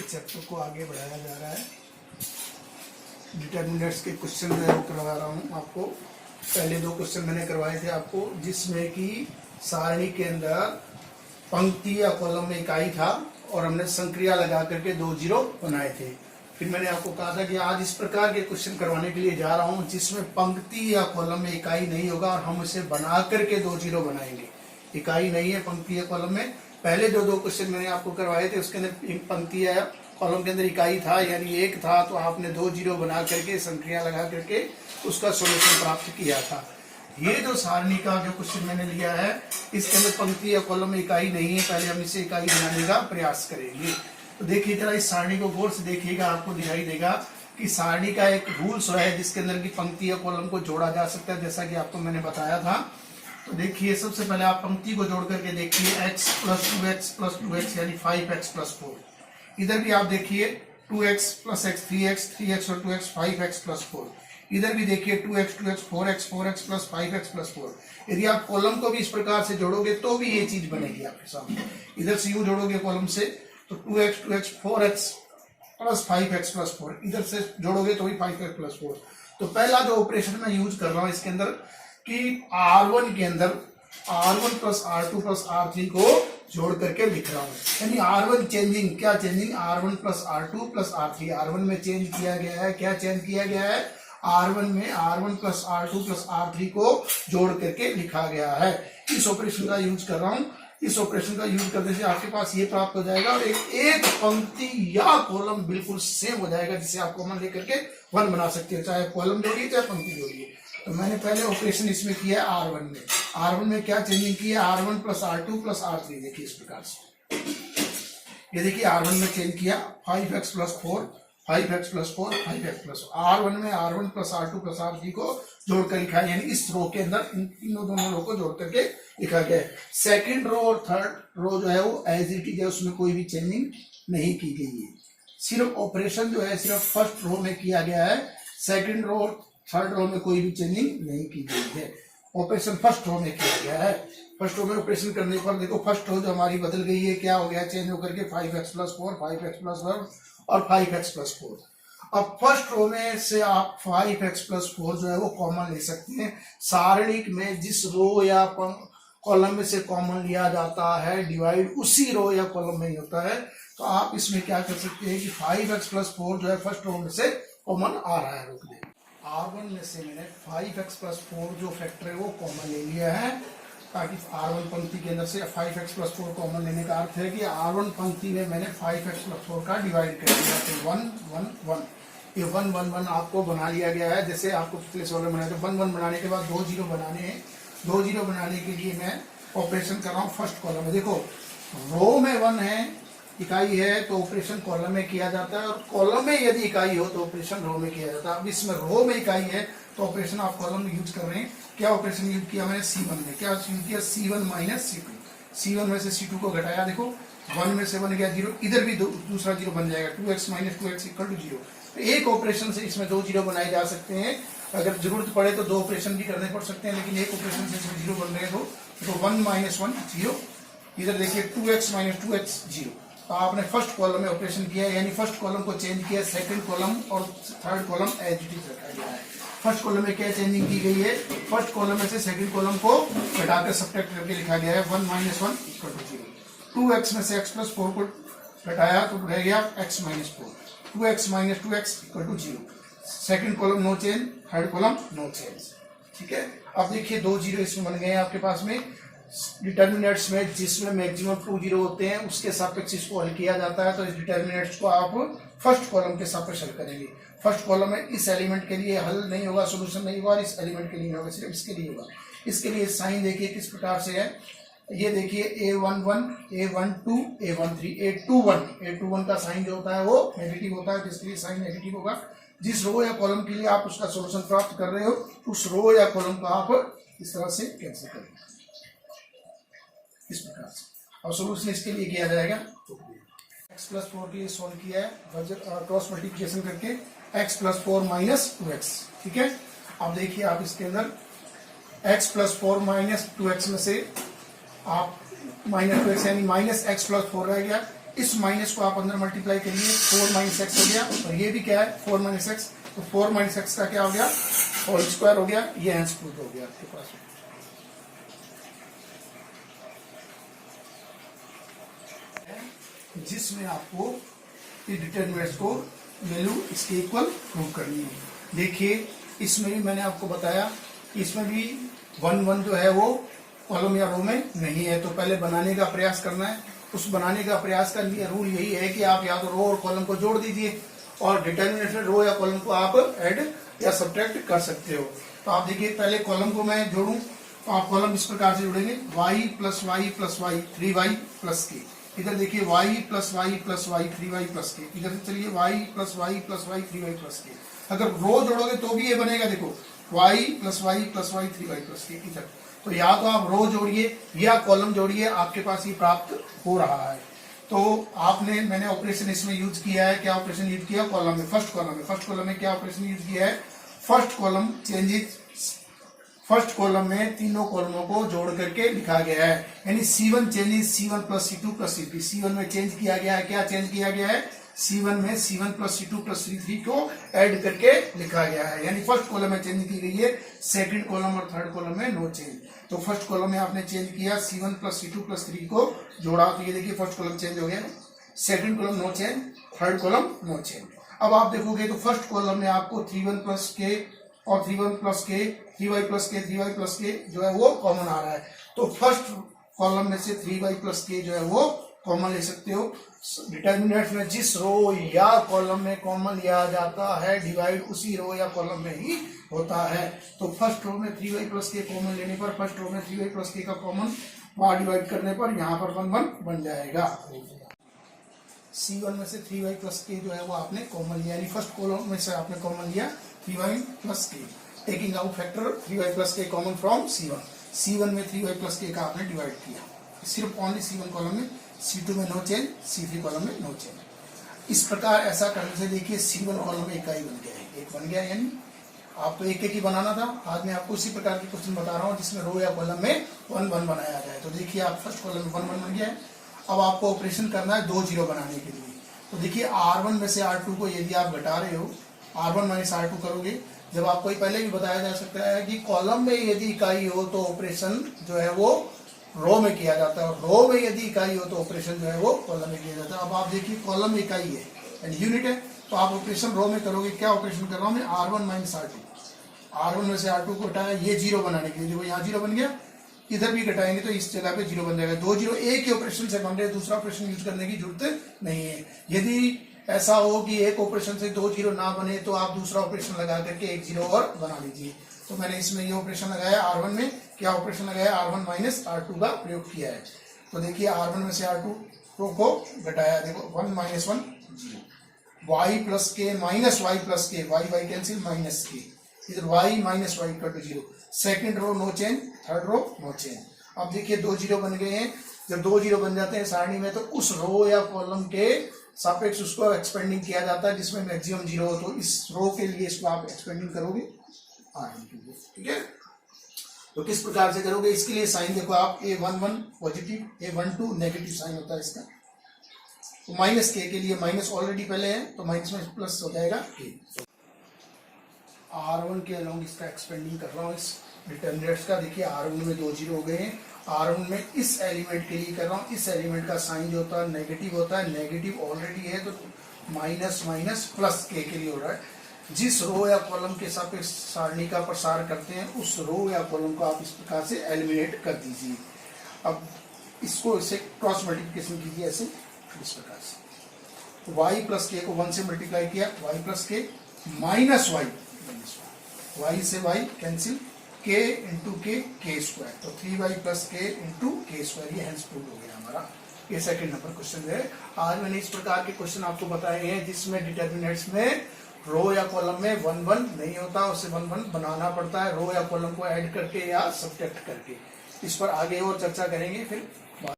Chapter को आगे बढ़ाया जा रहा है। डिटर्मिनेंट्स के क्वेश्चन जो है वो करवा रहा हूँ आपको। पहले दो क्वेश्चन मैंने करवाए थे आपको, जिसमें कि सारणी के अंदर पंक्ति या कॉलम में इकाई था और हमने संक्रिया लगा करके 2 जीरो बनाए थे। फिर मैंने आपको कहा था कि आज इस प्रकार के क्वेश्चन करवाने के लिए जा रहा हूँ जिसमें पंक्ति या कॉलम में इकाई नहीं होगा और हम इसे बना करके 2 जीरो बनाएंगे। इकाई नहीं है पंक्ति या कॉलम में। पहले जो दो क्वेश्चन मैंने आपको करवाए थे उसके अंदर पंक्ति या कॉलम के अंदर इकाई था यानी 1 था, तो आपने 2 जीरो बना करके संक्रिया लगा करके उसका सॉल्यूशन प्राप्त किया था। ये जो सारणी का जो क्वेश्चन मैंने लिया है इसके अंदर पंक्ति या कॉलम में इकाई नहीं है, पहले हम इसे इकाई बनाने का प्रयास करेंगे। तो देखिए जरा इस सारणी को गौर से देखिएगा, आपको दिखाई देगा कि सारणी का एक रूल्स है जिसके अंदर की पंक्ति या कॉलम को जोड़ा जा सकता है, जैसा कि आपको मैंने बताया था। तो देखिए सबसे पहले आप पंक्ति को जोड़ करके देखिए x + 2x + 2x यानी 5x + 4। इधर भी आप देखिए 2x + x 3x 3x और 2x 5x + 4। इधर भी देखिए 2x 2x 4x 4x + 5x + 4। यदि आप कॉलम को भी इस प्रकार से जोड़ोगे तो भी ये चीज बनेगी आपके सामने। इधर से यू जोड़ोगे कॉलम से तो 2x 2x 4x + 5x + 4, इधर से जोड़ोगे तो भी 5x + 4। तो पहला जो ऑपरेशन मैं यूज कर रहा हूं इसके अंदर कि R1 के अंदर R1 + R2 + R3 को जोड़ करके लिख रहा हूं, यानी R1 चेंजिंग, क्या changing, R1 + R2 + R3। R1 में चेंज किया गया है, क्या चेंज किया गया है, R1 में R1 + R2 + R3 को जोड़ करके लिखा गया है। इस ऑपरेशन का यूज कर रहा हूं। इस ऑपरेशन का यूज करने से आपके पास ये प्राप्त हो जाएगा और एक पंक्ति या कॉलम बिल्कुल सेम हो जाएगा, जिसे आप कॉमन लेकर के 1 बना सकते हो, चाहे कॉलम जोड़िए चाहे पंक्ति जोड़िए। तो मैंने पहले ऑपरेशन इसमें किया है R1 में। R1 में क्या चेंजिंग की है, R1 + R2 + R3। देखिए इस प्रकार से, ये देखिए R1 में चेंज किया 5x + 4 5x + 4 5x + 4। R1 में R1 + R2 + R3 को जोड़कर लिखा है, यानी इस रो के अंदर इन तीनों दोनों रो को जोड़ करके लिखा गया है। सेकंड रो और थर्ड रो जो है वो एज इट इज है, उसमें कोई भी चेंजिंग नहीं की गई है। सिर्फ ऑपरेशन जो है सिर्फ फर्स्ट रो में किया गया है, सेकंड रो और थर्ड रो में कोई भी चेंजिंग नहीं की गई है। ऑपरेशन फर्स्ट रो में किया गया है। फर्स्ट रो में ऑपरेशन करने पर देखो फर्स्ट रो जो हमारी बदल गई है, क्या हो गया, चेंज होकर के 5x + 4 5x + 1 और 5x + 4। अब फर्स्ट रो में से आप 5x + 4 जो है वो कॉमन ले सकते हैं। सारणी में जिस रो या कॉलम में से कॉमन लिया जाता है डिवाइड उसी रो या कॉलम में ही होता है। तो आप इसमें क्या कर सकते हैं कि 5x + 4 जो है फर्स्ट रो में से कॉमन आ रहा है, रोक दे। R1 में से मैंने 5x + 4 जो फैक्टर है वो कॉमन ले लिया है, ताकि R1 पंक्ति के अंदर से 5x + 4 कॉमन लेने का अर्थ है कि R1 पंक्ति में मैंने 5x + 4 का डिवाइड कर दिया। तो 1 1 1, ये 1 1 1 आपको बना लिया गया है। जैसे आपको प्लेस ऑर्डर बनाया तो 1 1 बनाने के बाद 2 जीरो बनाने हैं। 2 जीरो बनाने के लिए मैं ऑपरेशन कर रहा हूँ फर्स्ट कॉलम में। देखो रो में 1 है, इकाई है, तो ऑपरेशन कॉलम में किया जाता है, और कॉलम में यदि इकाई हो तो ऑपरेशन रो में किया जाता है। अब इसमें रो में इकाई है तो ऑपरेशन आप कॉलम में यूज कर रहे हैं। क्या ऑपरेशन यूज किया मैंने, C1 में क्या यूज किया, C1 - C2। C1 में से C2 को घटाया, देखो 1 में से 1 गया 0, इधर भी दूसरा जीरो बन जाएगा, 2x - 2x = 0। तो एक ऑपरेशन से इसमें 2 जीरो बनाए जा सकते हैं। अगर जरूरत पड़े तो 2 ऑपरेशन भी करने पड़ सकते हैं, लेकिन एक ऑपरेशन से इसमें 0 बन रहे हैं। तो 1 - 1 0। इधर देखिए 2x - 2x 0। तो आपने फर्स्ट कॉलम में ऑपरेशन किया, यानी फर्स्ट कॉलम को चेंज किया, सेकंड कॉलम और third column as it is रखा गया है। फर्स्ट कॉलम में क्या चेंजिंग की गई है, फर्स्ट कॉलम में से सेकंड कॉलम को घटाकर सब्ट्रैक्ट करके लिखा गया है 1 - 1 = 0। 2x में से x + 4 को घटाया तो रह गया x - 4। 2x - 2x = 0। Second column no change, third column no change. ठीक है, अब देखिए 2 जीरो इसमें बन गए हैं आपके पास में। डिटर्मिनेंट्स में जिसमें मैक्सिमम 2 जीरो होते हैं उसके सापेक्ष इसको हल किया जाता है। तो इस डिटर्मिनेंट्स को आप फर्स्ट कॉलम के सापेक्ष हल करेंगे। फर्स्ट कॉलम में इस एलिमेंट के लिए हल नहीं होगा, सोल्यूशन नहीं होगा, और इस एलिमेंट के लिए होगा, सिर्फ इसके लिए होगा। इसके लिए साइन देखिए किस प्रकार से है, ये देखिए A11 A12 A13 A21 का साइन जो होता है वो नेगेटिव होता है, जिसके लिए साइन नेगेटिव होगा। जिस रो या कॉलम के लिए आप उसका सोल्यूशन प्राप्त कर रहे हो उस रो या कॉलम को आप इस तरह से कैंसिल करेंगे, इस प्रकार से। और सोल्यूशन इसके लिए किया जाएगा, x + 4 के लिए सोल्व किया है क्रॉस मल्टीप्लिकेशन करके, x + 4 - 2x। ठीक है, अब देखिए आप इसके अंदर x + 4 - 2x में से आप -2x यानी -x + 4 रह गया। इस माइनस को आप अंदर मल्टीप्लाई करिए, 4 माइनस एक्स हो गया, और ये भी क्या है 4 माइनस एक्स, तो 4 माइनस एक्स का क्या हो गया होल स्क्वायर हो गया, ये हेंस प्रूफ हो गया आपके पास। जिसमें आपको डिटरमिनेंट्स को वैल्यू इसके इक्वल प्रूव करनी है। देखिए इसमें भी मैंने आपको बताया, इसमें भी 1 1 जो है वो कॉलम या रो में नहीं है, तो पहले बनाने का प्रयास करना है। उस बनाने का प्रयास का लिए रूल यही है कि आप या तो रो और कॉलम को जोड़ दीजिए, और डिटरमिनेंट में रो या कॉलम को आप ऐड या सब्ट्रैक्ट कर सकते हो। तो आप देखिए पहले कॉलम को मैं जोड़ूं, तो आप कॉलम इस प्रकार से जोड़ेंगे, y plus y plus y 3y plus k. इधर देखिए y plus y plus y 3y plus k. इधर से चलिए y plus y plus y 3y plus k. अगर रो जोड़ोगे तो भी ये बनेगा, देखो y plus y plus y 3y plus k. इधर तो या तो आप रो जोड़िए या कॉलम जोड़िए, आपके पास ये प्राप्त हो रहा है। तो आपने मैंने ऑपरेशन इसमें यूज किया है, क्या ऑपरेशन यूज किया कॉलम में, फर्स्ट कॉलम में क्या ऑपरेशन यूज किया है, first column changes, first column में तीनों कॉलमों को जोड़ करके लिखा गया है, यानी C1 changes C1 plus C2 plus C3। C1 में चेंज किया गया है, क्या चेंज किया गया है, C1 में C1 plus C2 plus C3 को ऐड करके लिखा गया है, यानी फर्स्ट कॉलम में चेंज की गई है, सेकंड कॉलम और थर्ड कॉलम में नो चेंज। तो फर्स्ट कॉलम में आपने चेंज किया, C1 प्लस C2 प्लस 3 को जोड़ा, तो ये देखिए फर्स्ट कॉलम चेंज हो गया, second column no change, third column no change. अब आप देखोगे तो फर्स्ट कॉलम में आपको 3 1 प्लस के और 3 1 प्लस के 3y प्लस के 3y प्लस के जो है वो कॉमन आ रहा है, तो फर्स्ट कॉलम में से 3y प्लस के जो है वो कॉमन ले सकते हो। डिटरमिनेंट में जिस रो या कॉलम में कॉमन लिया जाता है, डिवाइड उसी रो या कॉलम में ही होता है। तो फर्स्ट रो में 3y प्लस के कॉमन लेने पर, फर्स्ट रो में 3y प्लस के का कॉमन वहां डिवाइड करने पर यहाँ पर 1 1 बन जाएगा। C1 में से 3y प्लस के जो है वो आपने कॉमन लिया, यानी फर्स्ट कॉलम में से आपने कॉमन लिया 3y प्लस के, taking out factor 3y plus के कॉमन फ्रॉम C1 में 3y प्लस के का आपने डिवाइड किया, सिर्फ ओनली C1 कॉलम में, C2 में नो चेंज, C3 कॉलम में नो चेंज। इस प्रकार ऐसा करने से देखिए C1 कॉलम में इकाई बन गया है, एक बन गया, यानी आपको एक एक ही बनाना था। आज मैं आपको इसी प्रकार के क्वेश्चन बता रहा हूँ जिसमें रो या कॉलम में 1 1 बनाया जाए। तो देखिए आप फर्स्ट कॉलम में 1 1 बन गया है। अब आपको ऑपरेशन करना है 2 0 बनाने के लिए। तो देखिए R1 में से R2 को यदि आप घटा रहे हो, R1 माइनस R2 करोगे, जब आपको पहले भी बताया जा सकता है कि कॉलम में यदि इकाई हो तो ऑपरेशन जो है वो रो में किया जाता है, रो में यदि इकाई हो तो ऑपरेशन जो है वो कॉलम में किया जाता है। अब आप देखिए कॉलम में इकाई है यानी यूनिट है, तो आप ऑपरेशन रो में करोगे, क्या ऑपरेशन कर रहा हूं मैं, R1 माइनस R2, R1 में से R2 को घटाया, ये 0 बनाने के लिए, देखो यहाँ 0 बन गया, इधर भी घटाएंगे तो इस जगह पे 0 बन जाएगा। 2 0 एक ही ऑपरेशन से बन रहे, दूसरा ऑपरेशन यूज करने की जरूरत नहीं है। यदि ऐसा हो कि एक ऑपरेशन से 2 0 ना बने तो आप दूसरा ऑपरेशन लगा करके 1 0 और बना लीजिए। तो मैंने इसमें ये ऑपरेशन लगाया, R1 में क्या ऑपरेशन लगाया, R1 माइनस R2 का प्रयोग किया है। तो देखिए R1 में से R2 को घटाया, देखो 1 minus 1 0, y plus k minus y plus k, y cancel minus k, इधर y minus y equal to 0, second row no change, third row no change. अब देखिए 2 0 बन गए हैं, जब 2 0 बन जाते हैं सारणी में तो उस रो या कॉलम के सापेक्ष उसको एक्सपेंडिंग किया जाता है जिसमें मैक्सिमम 0 हो, तो इस रो के लिए इसको आप एक्सपेंडिंग करोगे, ठीक है। तो किस प्रकार से करोगे, इसके लिए साइन देखो आप, A1 1 positive, A1 2 negative sign होता है इसका। तो माइनस के लिए माइनस ऑलरेडी पहले है तो माइनस में प्लस हो जाएगा के। R1 के अलोंग इसका एक्सपेंडिंग कर रहा हूँ इस डिटरमिनेंट्स का। देखिए R1 में 2 0 हो गए हैं, R1 में इस एलिमेंट के लिए कर रहा हूँ, इस एलिमेंट का साइन जो होता है नेगेटिव होता है, नेगेटिव ऑलरेडी है तो माइनस माइनस प्लस के लिए हो रहा है। जिस रो या कॉलम के सापेक्ष सारणी का प्रसार करते हैं उस रो या कॉलम को आप इस प्रकार से एलिमिनेट कर दीजिए। अब इसको इसे क्रॉस मल्टीप्लिकेशन कीजिए ऐसे, इस प्रकार से y प्लस के को 1 से मल्टीप्लाई किया, y plus k minus y से y कैंसिल, k इंटू के स्क्वायर, तो 3y प्लस के इंटू के स्क्वायर, ये हेंस प्रूव हो गया हमारा। ये सेकंड नंबर क्वेश्चन है। आज मैंने इस प्रकार के क्वेश्चन आपको बताए हैं जिसमें डिटरमिनेंट्स में रो या कॉलम में 1 1 नहीं होता, उसे 1 1 बनाना पड़ता है रो या कॉलम को ऐड करके या सब्ट्रैक्ट करके। इस पर आगे और चर्चा करेंगे फिर।